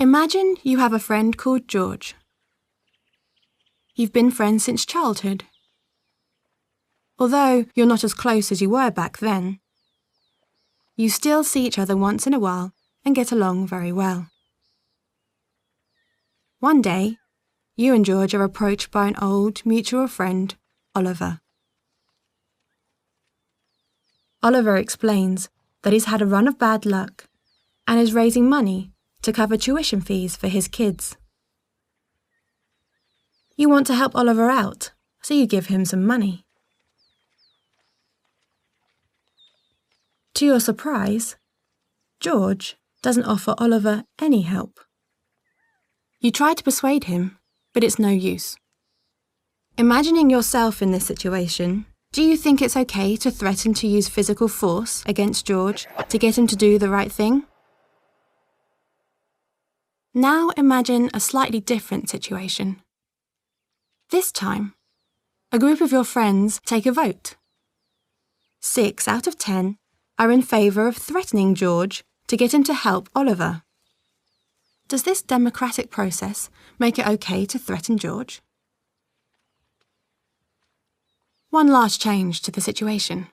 Imagine you have a friend called George. You've been friends since childhood. Although you're not as close as you were back then, you still see each other once in a while and get along very well. One day, you and George are approached by an old mutual friend, Oliver. Oliver explains that he's had a run of bad luck and is raising money to cover tuition fees for his kids. You want to help Oliver out, so you give him some money. To your surprise, George doesn't offer Oliver any help. You try to persuade him, but it's no use. Imagining yourself in this situation, do you think it's okay to threaten to use physical force against George to get him to do the right thing? Now imagine a slightly different situation. This time, a group of your friends take a vote. 6 out of 10 are in favour of threatening George to get him to help Oliver. Does this democratic process make it okay to threaten George? One last change to the situation.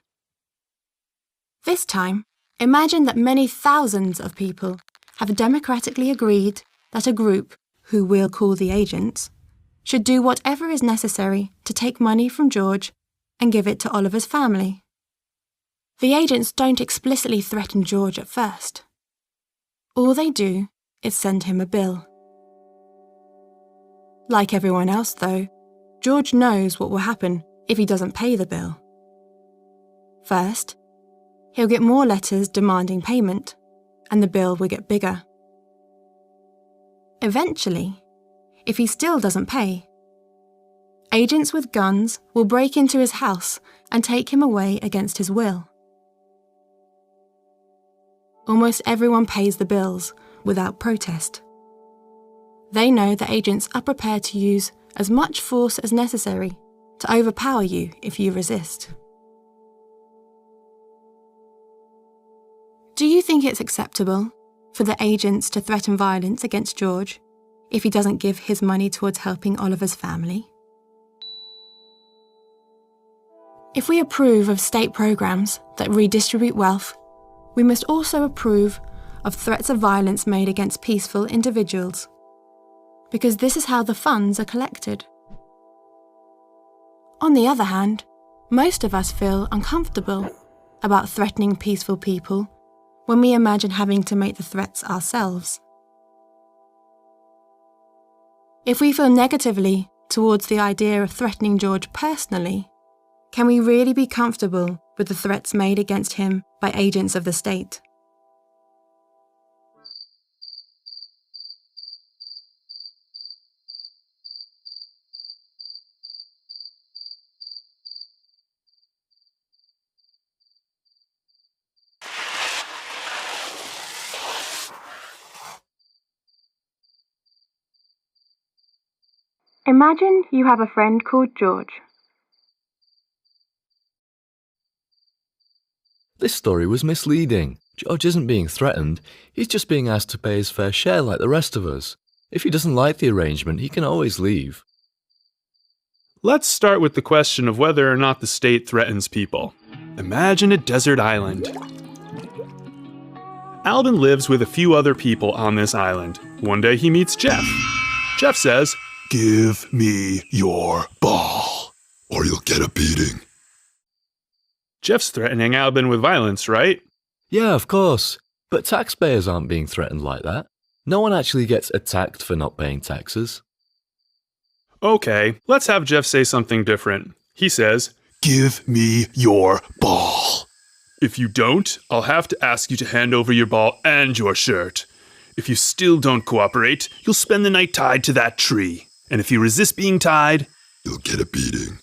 This time, imagine that many thousands of people have democratically agreed that a group, who we'll call the agents, should do whatever is necessary to take money from George and give it to Oliver's family. The agents don't explicitly threaten George at first. All they do is send him a bill. Like everyone else, though, George knows what will happen if he doesn't pay the bill. First, he'll get more letters demanding payment, and the bill will get bigger. Eventually, if he still doesn't pay, agents with guns will break into his house and take him away against his will. Almost everyone pays the bills without protest. They know that agents are prepared to use as much force as necessary to overpower you if you resist. Do you think it's acceptable for the agents to threaten violence against George if he doesn't give his money towards helping Oliver's family? If we approve of state programs that redistribute wealth, we must also approve of threats of violence made against peaceful individuals, because this is how the funds are collected. On the other hand, most of us feel uncomfortable about threatening peaceful people when we imagine having to make the threats ourselves. If we feel negatively towards the idea of threatening George personally, can we really be comfortable with the threats made against him by agents of the state? Imagine you have a friend called George. This story was misleading. George isn't being threatened, he's just being asked to pay his fair share like the rest of us. If he doesn't like the arrangement, he can always leave. Let's start with the question of whether or not the state threatens people. Imagine a desert island. Albin lives with a few other people on this island. One day he meets Jeff. Jeff says, "Give me your ball, or you'll get a beating." Jeff's threatening Albin with violence, right? Yeah, of course. But taxpayers aren't being threatened like that. No one actually gets attacked for not paying taxes. Okay, let's have Jeff say something different. He says, "Give me your ball." "If you don't, I'll have to ask you to hand over your ball and your shirt. If you still don't cooperate, you'll spend the night tied to that tree. And if you resist being tied, You'll get a beating.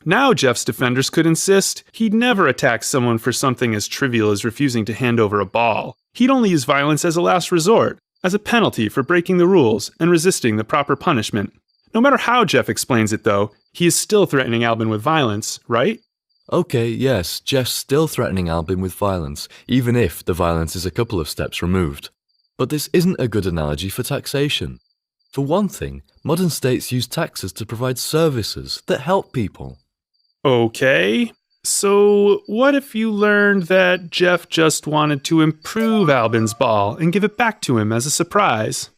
Now Jeff's defenders could insist he'd never attack someone for something as trivial as refusing to hand over a ball. He'd only use violence as a last resort, as a penalty for breaking the rules and resisting the proper punishment. No matter how Jeff explains it, though, he is still threatening Albin with violence, right? Okay, yes, Jeff's still threatening Albin with violence, even if the violence is a couple of steps removed. But this isn't a good analogy for taxation. For one thing, modern states use taxes to provide services that help people. Okay. So, what if you learned that Jeff just wanted to improve Albin's ball and give it back to him as a surprise?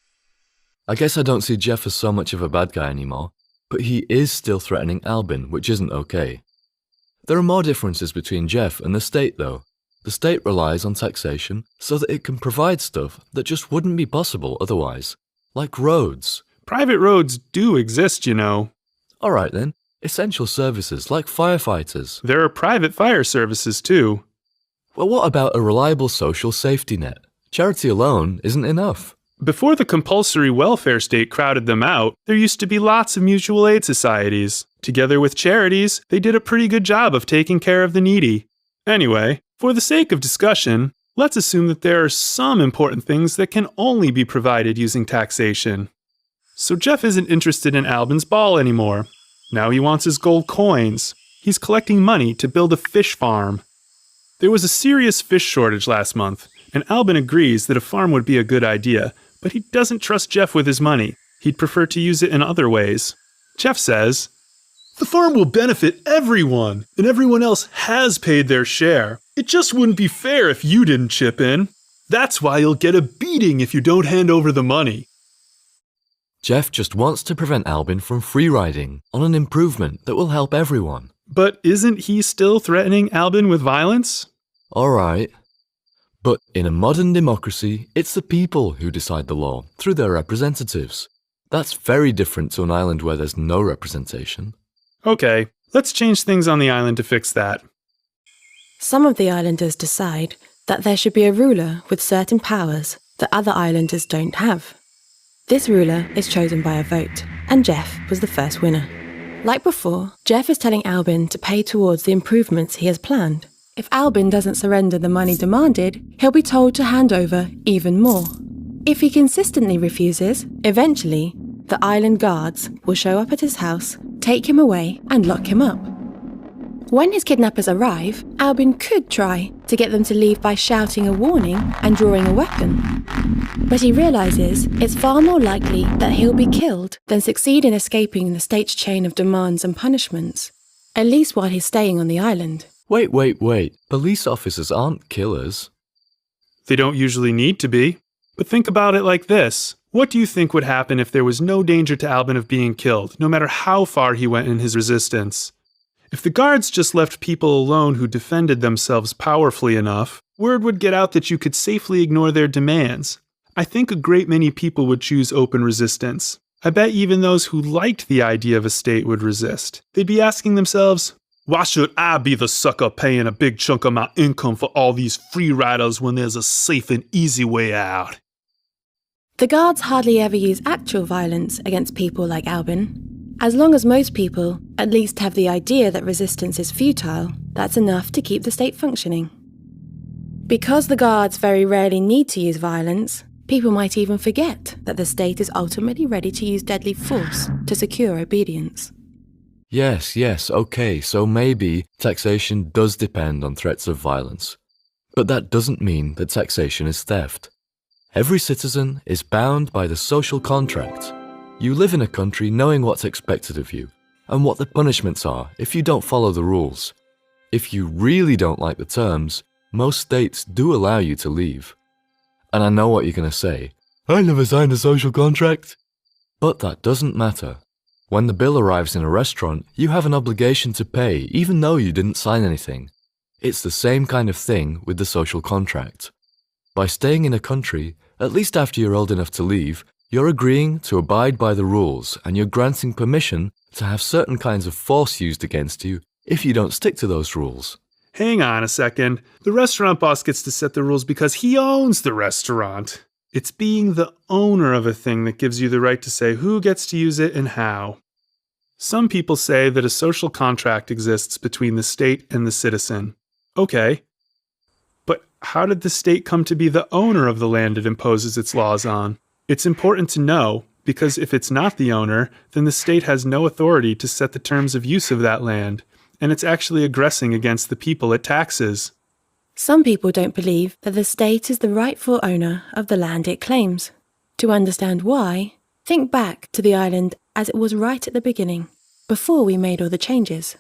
I guess I don't see Jeff as so much of a bad guy anymore, but he is still threatening Albin, which isn't okay. There are more differences between Jeff and the state, though. The state relies on taxation so that it can provide stuff that just wouldn't be possible otherwise, like roads. Private roads do exist, you know. Alright then, essential services like firefighters. There are private fire services too. Well, what about a reliable social safety net? Charity alone isn't enough. Before the compulsory welfare state crowded them out, there used to be lots of mutual aid societies. Together with charities, they did a pretty good job of taking care of the needy. Anyway, for the sake of discussion, let's assume that there are some important things that can only be provided using taxation. So Jeff isn't interested in Albin's ball anymore. Now he wants his gold coins. He's collecting money to build a fish farm. There was a serious fish shortage last month, and Albin agrees that a farm would be a good idea, but he doesn't trust Jeff with his money. He'd prefer to use it in other ways. Jeff says, "The farm will benefit everyone, and everyone else has paid their share. It just wouldn't be fair if you didn't chip in. That's why you'll get a beating if you don't hand over the money." Jeff just wants to prevent Albin from free-riding on an improvement that will help everyone. But isn't he still threatening Albin with violence? Alright. But in a modern democracy, it's the people who decide the law through their representatives. That's very different to an island where there's no representation. Okay, let's change things on the island to fix that. Some of the islanders decide that there should be a ruler with certain powers that other islanders don't have. This ruler is chosen by a vote, and Jeff was the first winner. Like before, Jeff is telling Albin to pay towards the improvements he has planned. If Albin doesn't surrender the money demanded, he'll be told to hand over even more. If he consistently refuses, eventually, the island guards will show up at his house, take him away, and lock him up. When his kidnappers arrive, Albin could try to get them to leave by shouting a warning and drawing a weapon. But he realizes it's far more likely that he'll be killed than succeed in escaping the state's chain of demands and punishments, at least while he's staying on the island. Wait. Police officers aren't killers. They don't usually need to be. But think about it like this. What do you think would happen if there was no danger to Albin of being killed, no matter how far he went in his resistance? If the guards just left people alone who defended themselves powerfully enough, word would get out that you could safely ignore their demands. I think a great many people would choose open resistance. I bet even those who liked the idea of a state would resist. They'd be asking themselves, why should I be the sucker paying a big chunk of my income for all these free riders when there's a safe and easy way out? The guards hardly ever use actual violence against people like Albin. As long as most people at least have the idea that resistance is futile, that's enough to keep the state functioning. Because the guards very rarely need to use violence, people might even forget that the state is ultimately ready to use deadly force to secure obedience. Yes, okay, so maybe taxation does depend on threats of violence. But that doesn't mean that taxation is theft. Every citizen is bound by the social contract. You live in a country knowing what's expected of you, and what the punishments are if you don't follow the rules. If you really don't like the terms, most states do allow you to leave. And I know what you're going to say. I never signed a social contract. But that doesn't matter. When the bill arrives in a restaurant, you have an obligation to pay even though you didn't sign anything. It's the same kind of thing with the social contract. By staying in a country, at least after you're old enough to leave, you're agreeing to abide by the rules and you're granting permission to have certain kinds of force used against you if you don't stick to those rules. Hang on a second. The restaurant boss gets to set the rules because he owns the restaurant. It's being the owner of a thing that gives you the right to say who gets to use it and how. Some people say that a social contract exists between the state and the citizen. Okay. But how did the state come to be the owner of the land it imposes its laws on? It's important to know, because if it's not the owner, then the state has no authority to set the terms of use of that land, and it's actually aggressing against the people it taxes. Some people don't believe that the state is the rightful owner of the land it claims. To understand why, think back to the island as it was right at the beginning, before we made all the changes.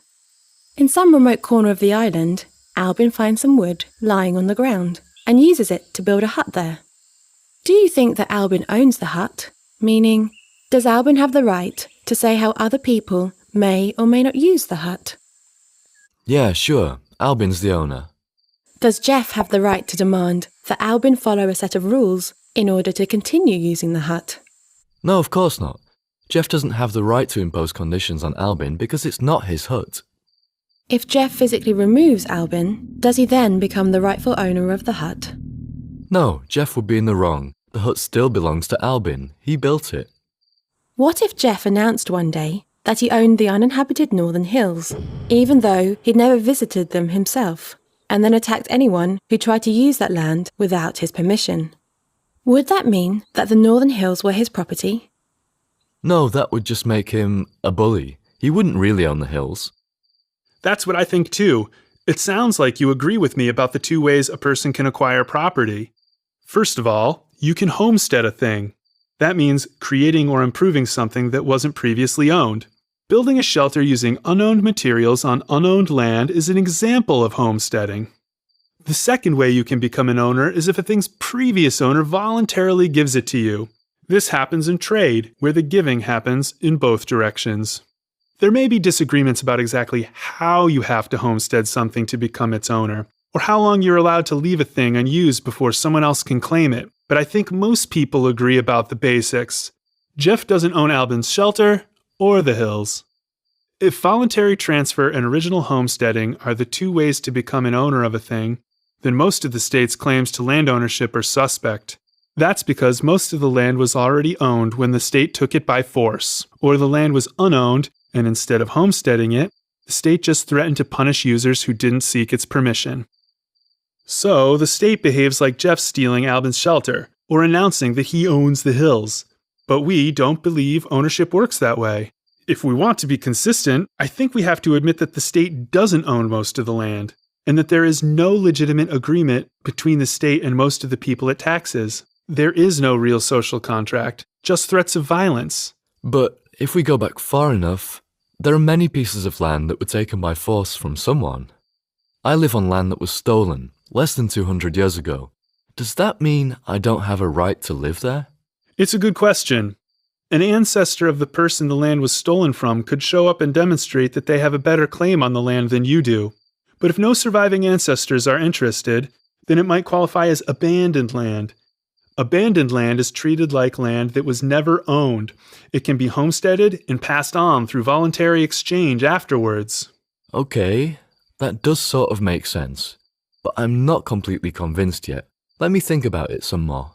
In some remote corner of the island, Albin finds some wood lying on the ground and uses it to build a hut there. Do you think that Albin owns the hut? Meaning, does Albin have the right to say how other people may or may not use the hut? Yeah, sure. Albin's the owner. Does Jeff have the right to demand that Albin follow a set of rules in order to continue using the hut? No, of course not. Jeff doesn't have the right to impose conditions on Albin because it's not his hut. If Jeff physically removes Albin, does he then become the rightful owner of the hut? No, Jeff would be in the wrong. The hut still belongs to Albin. He built it. What if Jeff announced one day that he owned the uninhabited Northern Hills, even though he'd never visited them himself, and then attacked anyone who tried to use that land without his permission? Would that mean that the Northern Hills were his property? No, that would just make him a bully. He wouldn't really own the hills. That's what I think too. It sounds like you agree with me about the two ways a person can acquire property. First of all, you can homestead a thing. That means creating or improving something that wasn't previously owned. Building a shelter using unowned materials on unowned land is an example of homesteading. The second way you can become an owner is if a thing's previous owner voluntarily gives it to you. This happens in trade, where the giving happens in both directions. There may be disagreements about exactly how you have to homestead something to become its owner, or how long you're allowed to leave a thing unused before someone else can claim it, but I think most people agree about the basics. Jeff doesn't own Albin's shelter or the hills. If voluntary transfer and original homesteading are the two ways to become an owner of a thing, then most of the state's claims to land ownership are suspect. That's because most of the land was already owned when the state took it by force, or the land was unowned, and instead of homesteading it, the state just threatened to punish users who didn't seek its permission. So, the state behaves like Jeff stealing Albin's shelter, or announcing that he owns the hills. But we don't believe ownership works that way. If we want to be consistent, I think we have to admit that the state doesn't own most of the land, and that there is no legitimate agreement between the state and most of the people it taxes. There is no real social contract, just threats of violence. But if we go back far enough, there are many pieces of land that were taken by force from someone. I live on land that was stolen less than 200 years ago. Does that mean I don't have a right to live there? It's a good question. An ancestor of the person the land was stolen from could show up and demonstrate that they have a better claim on the land than you do. But if no surviving ancestors are interested, then it might qualify as abandoned land. Abandoned land is treated like land that was never owned. It can be homesteaded and passed on through voluntary exchange afterwards. Okay, that does sort of make sense. But I'm not completely convinced yet. Let me think about it some more.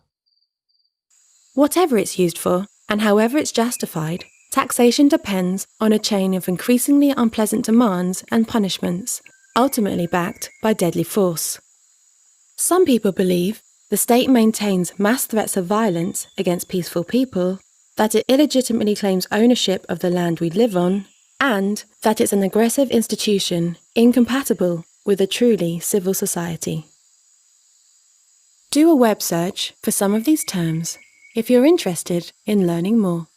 Whatever it's used for, and however it's justified, taxation depends on a chain of increasingly unpleasant demands and punishments, ultimately backed by deadly force. Some people believe the state maintains mass threats of violence against peaceful people, that it illegitimately claims ownership of the land we live on, and that it's an aggressive institution incompatible with a truly civil society. Do a web search for some of these terms if you're interested in learning more.